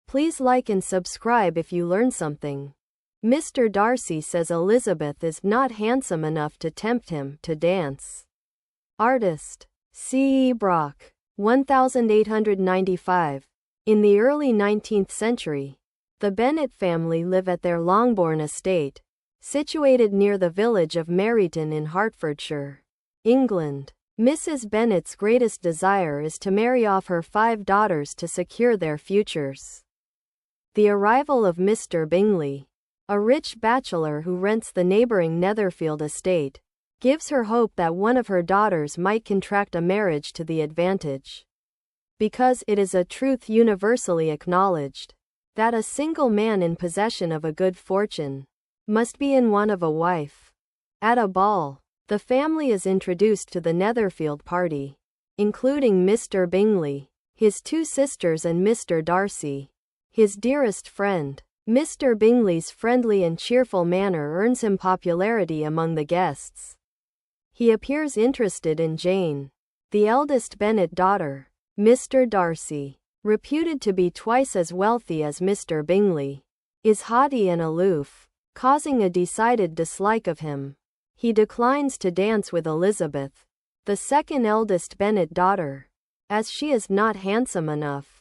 Please like and subscribe if you learn something. Mr. Darcy says Elizabeth is not handsome enough to tempt him to dance. Artist C. E. Brock, 1895. In the early 19th century, the Bennet family live at their Longbourn estate, situated near the village of Meryton in Hertfordshire, England. Mrs. Bennet's greatest desire is to marry off her 5 daughters to secure their futures. The arrival of Mr. Bingley, a rich bachelor who rents the neighbouring Netherfield estate, gives her hope that one of her daughters might contract a marriage to the advantage. Because it is a truth universally acknowledged that a single man in possession of a good fortune must be in want of a wife. At a ball, the family is introduced to the Netherfield party, including Mr. Bingley, his 2 sisters and Mr. Darcy, his dearest friend. Mr. Bingley's friendly and cheerful manner earns him popularity among the guests. He appears interested in Jane, the eldest Bennet daughter. Mr. Darcy, reputed to be twice as wealthy as Mr. Bingley, is haughty and aloof, causing a decided dislike of him. He declines to dance with Elizabeth, the second eldest Bennet daughter, as she is not handsome enough.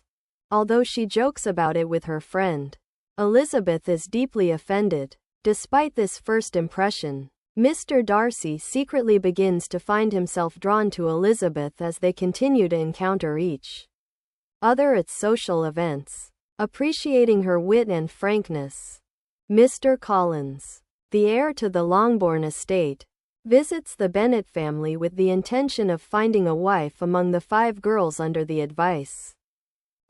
Although she jokes about it with her friend, Elizabeth is deeply offended. Despite this first impression, Mr. Darcy secretly begins to find himself drawn to Elizabeth as they continue to encounter each other at social events, appreciating her wit and frankness. Mr. Collins, the heir to the Longbourn estate, visits the Bennet family with the intention of finding a wife among the 5 girls under the advice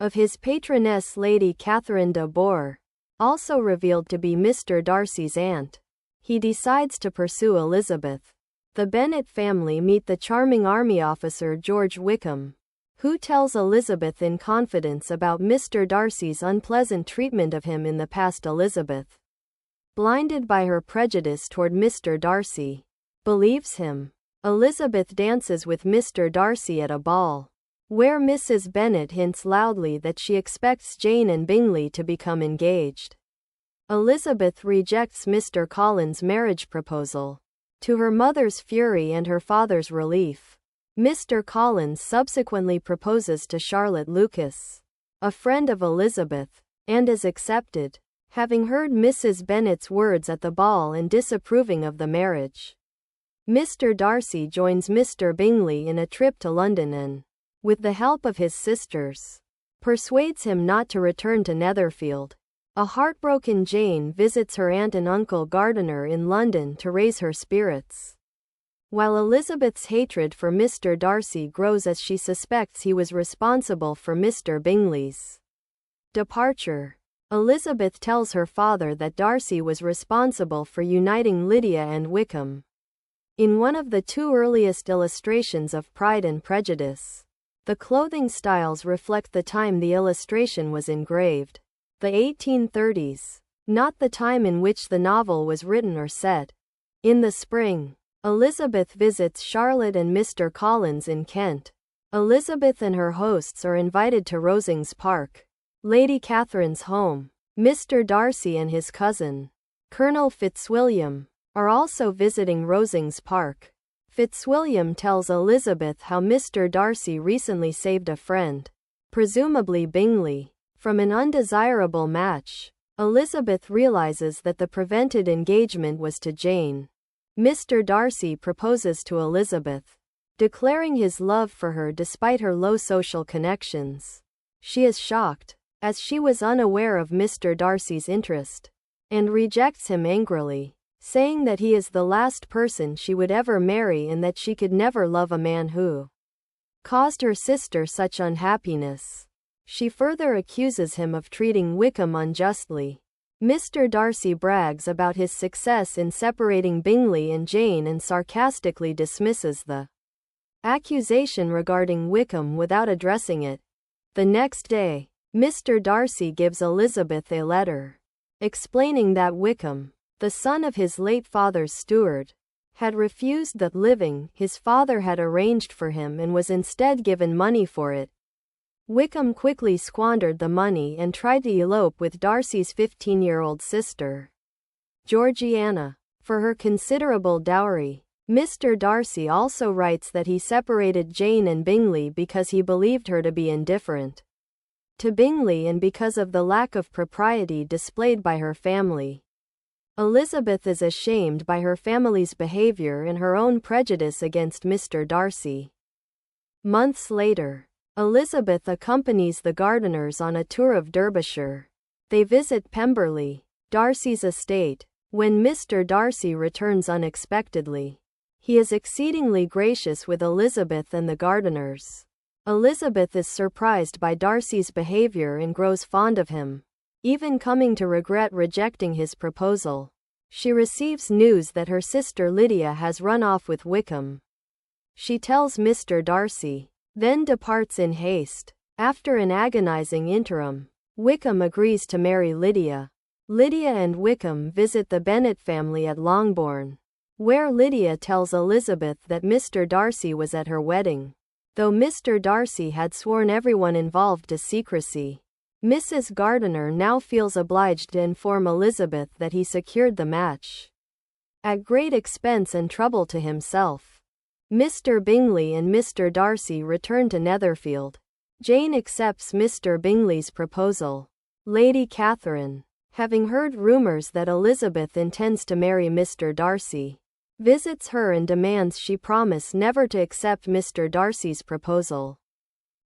of his patroness Lady Catherine de Bourgh, also revealed to be Mr. Darcy's aunt. He decides to pursue Elizabeth. The Bennet family meet the charming army officer George Wickham, who tells Elizabeth in confidence about Mr. Darcy's unpleasant treatment of him in the past. Elizabeth, blinded by her prejudice toward Mr. Darcy, believes him. Elizabeth dances with Mr. Darcy at a ball, where Mrs. Bennet hints loudly that she expects Jane and Bingley to become engaged. Elizabeth rejects Mr. Collins' marriage proposal. To her mother's fury and her father's relief, Mr. Collins subsequently proposes to Charlotte Lucas, a friend of Elizabeth, and is accepted, having heard Mrs. Bennet's words at the ball and disapproving of the marriage. Mr. Darcy joins Mr. Bingley in a trip to London and, with the help of his sisters, persuades him not to return to Netherfield. A heartbroken Jane visits her aunt and uncle Gardiner in London to raise her spirits, while Elizabeth's hatred for Mr. Darcy grows as she suspects he was responsible for Mr. Bingley's departure. Elizabeth tells her father that Darcy was responsible for uniting Lydia and Wickham. In one of the 2 earliest illustrations of Pride and Prejudice, the clothing styles reflect the time the illustration was engraved, the 1830s, not the time in which the novel was written or set. In the spring, Elizabeth visits Charlotte and Mr. Collins in Kent. Elizabeth and her hosts are invited to Rosings Park, Lady Catherine's home. Mr. Darcy and his cousin, Colonel Fitzwilliam, are also visiting Rosings Park. Fitzwilliam tells Elizabeth how Mr. Darcy recently saved a friend, presumably Bingley, from an undesirable match. Elizabeth realizes that the prevented engagement was to Jane. Mr. Darcy proposes to Elizabeth, declaring his love for her despite her low social connections. She is shocked, as she was unaware of Mr. Darcy's interest, and rejects him angrily, saying that he is the last person she would ever marry and that she could never love a man who caused her sister such unhappiness. She further accuses him of treating Wickham unjustly. Mr. Darcy brags about his success in separating Bingley and Jane and sarcastically dismisses the accusation regarding Wickham without addressing it. The next day, Mr. Darcy gives Elizabeth a letter, explaining that Wickham, the son of his late father's steward, had refused the living his father had arranged for him and was instead given money for it. Wickham quickly squandered the money and tried to elope with Darcy's 15-year-old sister, Georgiana, for her considerable dowry. Mr. Darcy also writes that he separated Jane and Bingley because he believed her to be indifferent to Bingley and because of the lack of propriety displayed by her family. Elizabeth is ashamed by her family's behavior and her own prejudice against Mr. Darcy. Months later, Elizabeth accompanies the Gardiners on a tour of Derbyshire. They visit Pemberley, Darcy's estate, when Mr. Darcy returns unexpectedly. He is exceedingly gracious with Elizabeth and the Gardiners. Elizabeth is surprised by Darcy's behavior and grows fond of him, even coming to regret rejecting his proposal. She receives news that her sister Lydia has run off with Wickham. She tells Mr. Darcy, then departs in haste. After an agonizing interim, Wickham agrees to marry Lydia. Lydia and Wickham visit the Bennet family at Longbourn, where Lydia tells Elizabeth that Mr. Darcy was at her wedding, though Mr. Darcy had sworn everyone involved to secrecy. Mrs. Gardiner now feels obliged to inform Elizabeth that he secured the match, at great expense and trouble to himself. Mr. Bingley and Mr. Darcy return to Netherfield. Jane accepts Mr. Bingley's proposal. Lady Catherine, having heard rumours that Elizabeth intends to marry Mr. Darcy, visits her and demands she promise never to accept Mr. Darcy's proposal,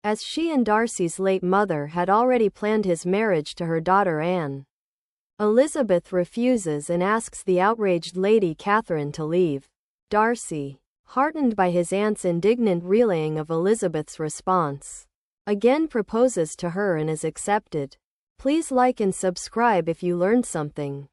as she and Darcy's late mother had already planned his marriage to her daughter Anne. Elizabeth refuses and asks the outraged Lady Catherine to leave. Darcy, heartened by his aunt's indignant relaying of Elizabeth's response, again proposes to her and is accepted. Please like and subscribe if you learned something.